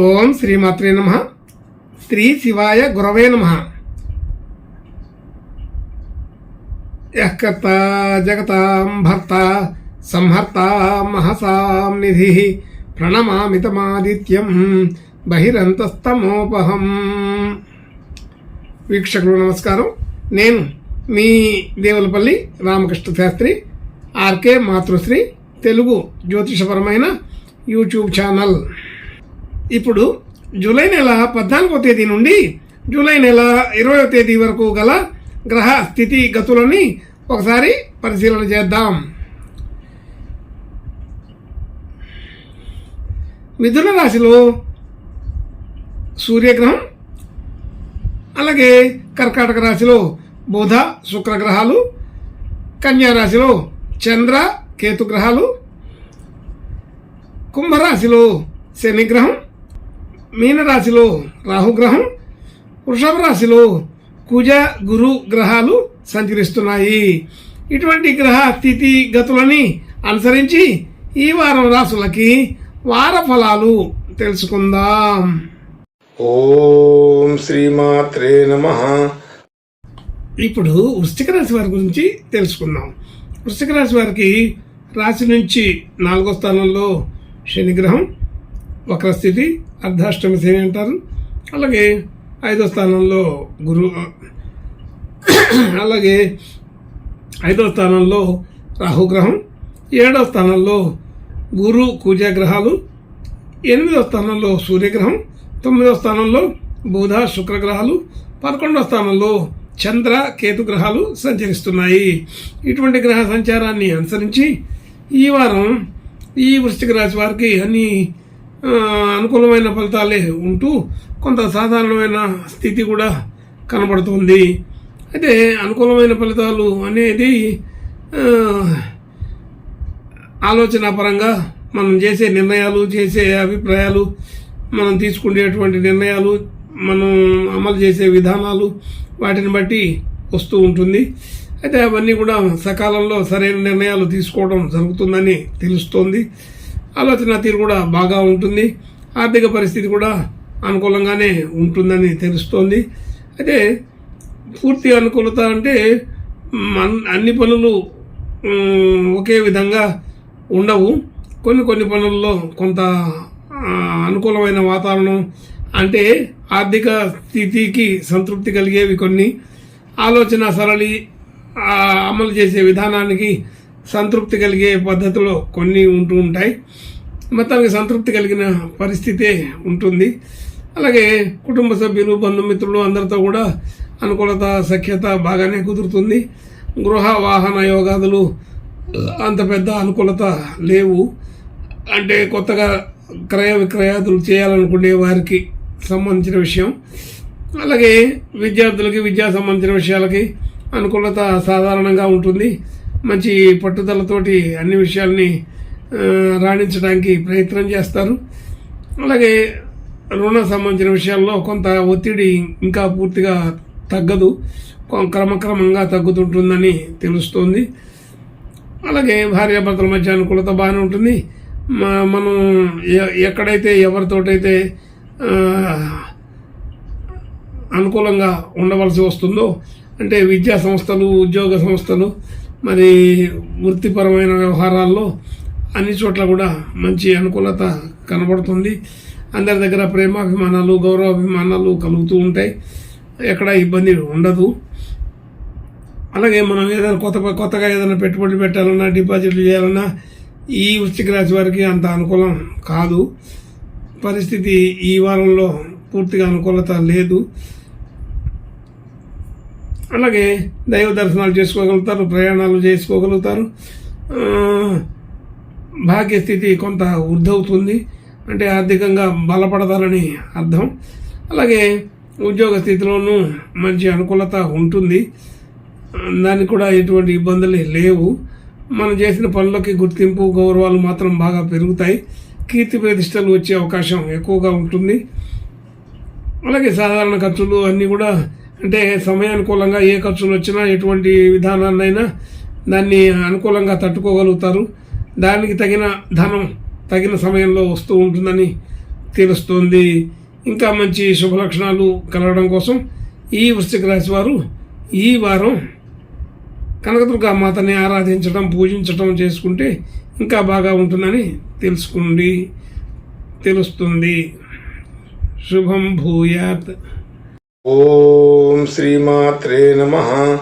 ఓం శ్రీమాత్రే నమః. శ్రీ శివాయ గురవే నమః. యః కర్తా జగతాం భర్త సంహర్త మహసాం నిధి ప్రణమామితమాదిత్యం బహిరంతస్తమోపహం. వీక్షకులు నమస్కారం. నేను మీ దేవులపల్లి రామకృష్ణ శాస్త్రి, ఆర్కే మాతృశ్రీ తెలుగు జ్యోతిషపరమైన యూట్యూబ్ ఛానల్. ఇప్పుడు జూలై నెల 14వ తేదీ నుండి జూలై నెల 20వ తేదీ వరకు గల గ్రహ స్థితి గతులని ఒకసారి పరిశీలన చేద్దాం. మిథున రాశిలో సూర్యగ్రహం, అలాగే కర్కాటక రాశిలో బుధ శుక్ర గ్రహాలు, కన్యా రాశిలో చంద్ర కేతు గ్రహాలు, కుంభరాశిలో శనిగ్రహం, మీనరాశిలో రాహుగ్రహం, వృషభ రాశిలో కుజ గురు గ్రహాలు సంచరిస్తున్నాయి. ఇటువంటి గ్రహ స్థితి గతులని అనుసరించి ఈ వారం రాశులకి వార ఫలాలు తెలుసుకుందాం. ఓం శ్రీమాత్రే నమః. ఇప్పుడు వృశ్చిక రాశి వారి గురించి తెలుసుకుందాం. వృశ్చిక రాశి వారికి రాశి నుంచి 4వ స్థానంలో శనిగ్రహం, వక్రస్థితి, అర్ధాష్టమి శని అంటారు. అలాగే 5వ స్థానంలో గురు, అలాగే 5వ స్థానంలో రాహుగ్రహం, 7వ స్థానంలో గురు కుజ గ్రహాలు, 8వ స్థానంలో సూర్యగ్రహం, 9వ స్థానంలో బుధ శుక్ర గ్రహాలు, 11వ స్థానంలో చంద్ర కేతు గ్రహాలు సంచరిస్తున్నాయి. ఇటువంటి గ్రహ సంచారాన్ని అనుసరించి ఈ వారం ఈ వృశ్చిక రాశి వారికి అన్ని అనుకూలమైన ఫలితాలే ఉంటూ కొంత సాధారణమైన స్థితి కూడా కనబడుతుంది. అయితే అనుకూలమైన ఫలితాలు అనేది ఆలోచన పరంగా మనం చేసే నిర్ణయాలు, చేసే అభిప్రాయాలు, మనం తీసుకునేటువంటి నిర్ణయాలు, మనం అమలు చేసే విధానాలు, వాటిని బట్టి వస్తూ ఉంటుంది. అయితే అవన్నీ కూడా సకాలంలో సరైన నిర్ణయాలు తీసుకోవడం జరుగుతుందని తెలుస్తోంది. ఆలోచన తీరు కూడా బాగా ఉంటుంది. ఆర్థిక పరిస్థితి కూడా అనుకూలంగానే ఉంటుందని తెలుస్తోంది. అయితే పూర్తి అనుకూలత అంటే అన్ని పనులు ఒకే విధంగా ఉండవు. కొన్ని పనుల్లో కొంత అనుకూలమైన వాతావరణం, అంటే ఆర్థిక స్థితికి సంతృప్తి కలిగేవి కొన్ని, ఆలోచన సరళి అమలు చేసే విధానానికి సంతృప్తి కలిగే పద్ధతిలో కొన్ని ఉంటూ ఉంటాయి. మొత్తానికి సంతృప్తి కలిగిన పరిస్థితే ఉంటుంది. అలాగే కుటుంబ సభ్యులు, బంధుమిత్రులు అందరితో కూడా అనుకూలత, సఖ్యత బాగానే కుదురుతుంది. గృహ వాహన యోగాదులు అంత పెద్ద అనుకూలత లేవు. అంటే కొత్తగా క్రయ విక్రయాదులు చేయాలనుకునే వారికి సంబంధించిన విషయం. అలాగే విద్యార్థులకి విద్యా సంబంధించిన విషయాలకి అనుకూలత సాధారణంగా ఉంటుంది. మంచి పట్టుదలతోటి అన్ని విషయాల్ని రాణించడానికి ప్రయత్నం చేస్తారు. అలాగే రుణ సంబంధించిన విషయాల్లో కొంత ఒత్తిడి ఇంకా పూర్తిగా తగ్గదు, క్రమక్రమంగా తగ్గుతుంటుందని తెలుస్తోంది. అలాగే భార్యాభర్తల మధ్య అనుకూలత బాగానే ఉంటుంది. మనం ఎక్కడైతే ఎవరితోటైతే అనుకూలంగా ఉండవలసి వస్తుందో, అంటే విద్యా సంస్థలు, ఉద్యోగ సంస్థలు, మరి వృత్తిపరమైన వ్యవహారాల్లో అన్ని చోట్ల కూడా మంచి అనుకూలత కనబడుతుంది. అందరి దగ్గర ప్రేమాభిమానాలు, గౌరవాభిమానాలు కలుగుతూ ఉంటాయి. ఎక్కడ ఇబ్బంది ఉండదు. అలాగే మనం ఏదైనా కొత్తగా ఏదైనా పెట్టుబడులు పెట్టాలన్నా, డిపాజిట్లు చేయాలన్నా ఈ వృశ్చిక రాశి వారికి అంత అనుకూలం కాదు. పరిస్థితి ఈ వారంలో పూర్తిగా అనుకూలత లేదు. అలాగే దైవ దర్శనాలు చేసుకోగలుగుతారు, ప్రయాణాలు చేసుకోగలుగుతారు. భాగ్యస్థితి కొంత వృద్ధవుతుంది, అంటే ఆర్థికంగా బలపడతారని అర్థం. అలాగే ఉద్యోగ స్థితిలోనూ మంచి అనుకూలత ఉంటుంది. దానికి కూడా ఎటువంటి ఇబ్బందులు లేవు. మనం చేసిన పనులకి గుర్తింపు, గౌరవాలు మాత్రం బాగా పెరుగుతాయి. కీర్తి ప్రతిష్టలు వచ్చే అవకాశం ఎక్కువగా ఉంటుంది. అలాగే సాధారణ ఖర్చులు అన్నీ కూడా, అంటే సమయానుకూలంగా ఏ ఖర్చులు వచ్చినా ఎటువంటి విధానాన్నైనా దాన్ని అనుకూలంగా తట్టుకోగలుగుతారు. దానికి తగిన ధనం తగిన సమయంలో వస్తూ ఉంటుందని తెలుస్తుంది. ఇంకా మంచి శుభలక్షణాలు కలగడం కోసం ఈ వృశ్చిక రాశి వారు ఈ వారం కనకదుర్గా మాతని ఆరాధించడం, పూజించడం చేసుకుంటే ఇంకా బాగా ఉంటుందని తెలుస్తుంది. శుభం భూయాత్. ఓం శ్రీమాత్రే నమః.